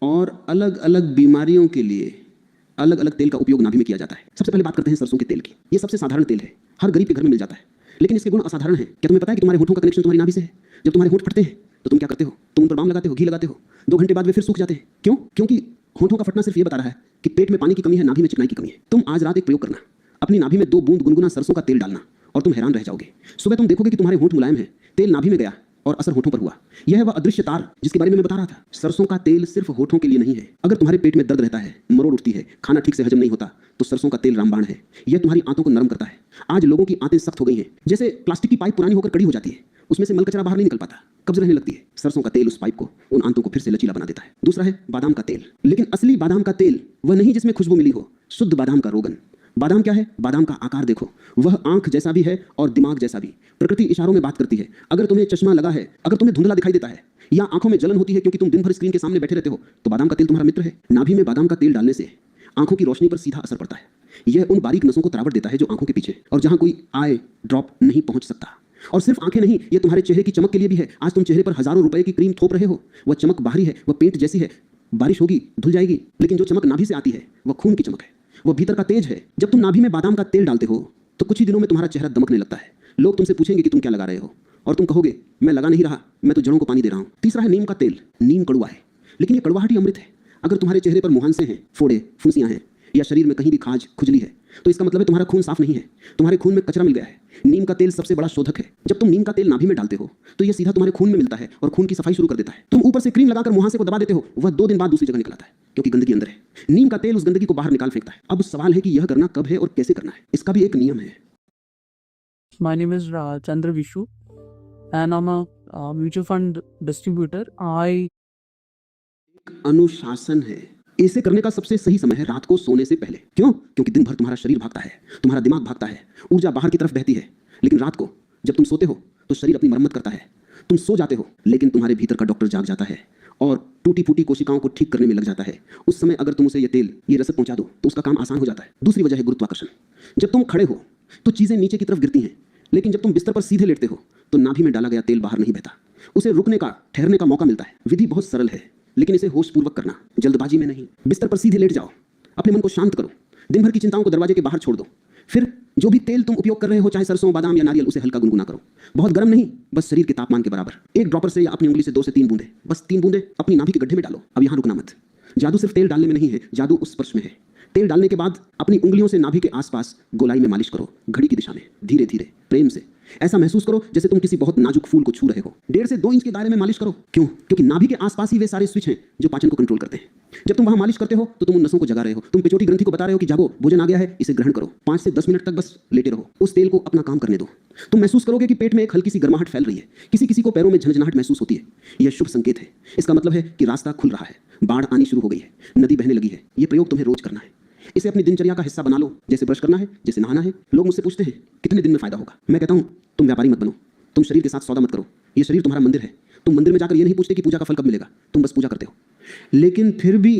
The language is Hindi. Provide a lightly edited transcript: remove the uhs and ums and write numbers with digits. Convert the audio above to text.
और अलग अलग बीमारियों के लिए अलग अलग तेल का उपयोग नाभि में किया जाता है। सबसे पहले बात करते हैं सरसों के तेल की। ये सबसे साधारण तेल है, हर गरीब के घर में मिल जाता है, लेकिन इसके गुण असाधारण हैं। क्या तुम्हें पता है कि तुम्हारे होठों का कनेक्शन तुम्हारी नाभि से है? जब तुम्हारे होठ फटते हैं तो तुम क्या करते हो? तुम उन पर बाम लगाते हो, घी लगाते हो। 2 घंटे बाद वे फिर सूख जाते हैं। क्यों? क्योंकि होठों का फटना सिर्फ ये बता रहा है कि पेट में पानी की कमी है, नाभि में चिकनाई की कमी है। तुम आज रात एक प्रयोग करना, अपनी नाभि में 2 बूंद गुनगुना सरसों का तेल डालना और तुम हैरान रह जाओगे। सुबह तुम देखोगे कि तुम्हारे होंठ मुलायम है, तेल नाभि में गया और असर होठों पर हुआ। यह है वह अदृश्य तार जिसके बारे में मैं बता रहा था। सरसों का तेल सिर्फ होठों के लिए नहीं है। अगर तुम्हारे पेट में दर्द रहता है, मरोड़ उठती है, खाना ठीक से हजम नहीं होता, तो सरसों का तेल रामबाण है। यह तुम्हारी आंतों को नरम करता है। आज लोगों की आंतें सख्त हो गई हैं, जैसे प्लास्टिक की पाइप पुरानी होकर कड़ी हो जाती है, उसमें से मल कचरा बाहर नहीं निकल पाता, कब्ज रहने लगती है। सरसों का तेल उस पाइप को, उन आंतों को फिर से लचीला बना देता है। दूसरा है बादाम का तेल। लेकिन असली बादाम का तेल वह नहीं जिसमें खुशबू मिली हो, शुद्ध बादाम का रोगन। बादाम क्या है? बादाम का आकार देखो, वह आंख जैसा भी है और दिमाग जैसा भी। प्रकृति इशारों में बात करती है। अगर तुम्हें चश्मा लगा है, अगर तुम्हें धुंधला दिखाई देता है या आंखों में जलन होती है क्योंकि तुम दिन भर स्क्रीन के सामने बैठे रहते हो, तो बादाम का तेल तुम्हारा मित्र है। नाभि में बादाम का तेल डालने से आंखों की रोशनी पर सीधा असर पड़ता है। यह उन बारीक नसों को तरावट देता है जो आंखों के पीछे और जहां कोई आई ड्रॉप नहीं पहुंच सकता। और सिर्फ आंखें नहीं, ये तुम्हारे चेहरे की चमक के लिए भी है। आज तुम चेहरे पर हजारों रुपए की क्रीम थोप रहे हो, वह चमक बाहरी है, वह पेंट जैसी है, बारिश होगी धुल जाएगी। लेकिन जो चमक नाभि से आती है वह खून की चमक है, वो भीतर का तेज है। जब तुम नाभि में बादाम का तेल डालते हो तो कुछ ही दिनों में तुम्हारा चेहरा दमकने लगता है। लोग तुमसे पूछेंगे कि तुम क्या लगा रहे हो, और तुम कहोगे मैं लगा नहीं रहा, मैं तो जड़ों को पानी दे रहा हूं। तीसरा है नीम का तेल। नीम कड़वा है, लेकिन ये कड़वाहट ही अमृत है। अगर तुम्हारे चेहरे पर मुहांसे हैं, फोड़े, फुंसियां हैं या शरीर में कहीं भी खाज खुजली है, तो इसका मतलब है तुम्हारा खून साफ नहीं है, तुम्हारे खून में कचरा मिल गया है। नीम का तेल सबसे बड़ा शोधक है। जब तुम नीम का तेल नाभि में डालते हो तो यह सीधा तुम्हारे खून में मिलता है और खून की सफाई शुरू कर देता है। तुम ऊपर से क्रीम लगाकर मुहांसे को दबा देते हो, वह 2 दिन बाद दूसरी जगह निकल आता है क्योंकि गंदगी अंदर है। नीम का तेल उस गंदगी को बाहर निकाल फेंकता है। अब सवाल है कि यह करना कब है और कैसे करना है। इसका भी एक नियम है। My name is Chandra Vishu, and I'm a mutual fund distributor. अनुशासन है। इसे करने का सबसे सही समय है रात को सोने से पहले। क्यों? क्योंकि दिन भर तुम्हारा शरीर भागता है, तुम्हारा दिमाग भागता है, ऊर्जा बाहर की तरफ बहती है। लेकिन रात को जब तुम सोते हो तो शरीर अपनी मरम्मत करता है। तुम सो जाते हो लेकिन तुम्हारे भीतर का डॉक्टर जाग जाता है और टूटी फूटी कोशिकाओं को ठीक करने में लग जाता है। उस समय अगर तुम उसे ये तेल, ये रसद पहुंचा दो तो उसका काम आसान हो जाता है। दूसरी वजह है गुरुत्वाकर्षण। जब तुम खड़े हो तो चीजें नीचे की तरफ गिरती हैं, लेकिन जब तुम बिस्तर पर सीधे लेटते हो तो नाभि में डाला गया तेल बाहर नहीं बहता, उसे रुकने का, ठहरने का मौका मिलता है। विधि बहुत सरल है, लेकिन इसे होशपूर्वक करना, जल्दबाजी में नहीं। बिस्तर पर सीधे लेट जाओ, अपने मन को शांत करो, दिन भर की चिंताओं को दरवाजे के बाहर छोड़ दो। फिर जो भी तेल तुम उपयोग कर रहे हो, चाहे सरसों, बादाम या नारियल, उसे हल्का गुनगुना करो। बहुत गर्म नहीं, बस शरीर के तापमान के बराबर। एक ड्रॉपर से या अपनी उंगली से 2 से 3 बूंदे, बस 3 बूंदे अपनी नाभि के गड्ढे में डालो। अब यहाँ रुकना मत। जादू सिर्फ तेल डालने में नहीं है, जादू उस स्पर्श में है। तेल डालने के बाद अपनी उंगलियों से नाभि के आसपास गोलाई में मालिश करो, घड़ी की दिशा में, धीरे धीरे, प्रेम से। ऐसा महसूस करो जैसे तुम किसी बहुत नाजुक फूल को छू रहे हो। 1.5 से 2 इंच के दायरे में मालिश करो। क्यों? क्योंकि नाभि के आसपास ही वे सारे स्विच हैं जो पाचन को कंट्रोल करते हैं। जब तुम वहां मालिश करते हो तो तुम उन नसों को जगा रहे हो। तुम पिचोटी ग्रंथि को बता रहे हो कि जागो, भोजन आ गया है, इसे ग्रहण करो। 5 से 10 मिनट तक बस लेटे रहो, उस तेल को अपना काम करने दो। तुम महसूस करोगे कि पेट में एक हल्की सी गर्माहट फैल रही है। किसी किसी को पैरों में झंझनाहट महसूस होती है। यह शुभ संकेत है। इसका मतलब है कि रास्ता खुल रहा है, बाढ़ आनी शुरू हो गई है, नदी बहने लगी है। यह प्रयोग तुम्हें रोज करना है। इसे अपनी दिनचर्या का हिस्सा बना लो, जैसे ब्रश करना है, जैसे नहाना है। लोग मुझसे पूछते हैं कितने दिन में फायदा होगा। मैं कहता हूं तुम व्यापारी मत बनो, तुम शरीर के साथ सौदा मत करो। यह शरीर तुम्हारा मंदिर है। तुम मंदिर में जाकर यह नहीं पूछते कि पूजा का फल कब मिलेगा, तुम बस पूजा करते हो। लेकिन फिर भी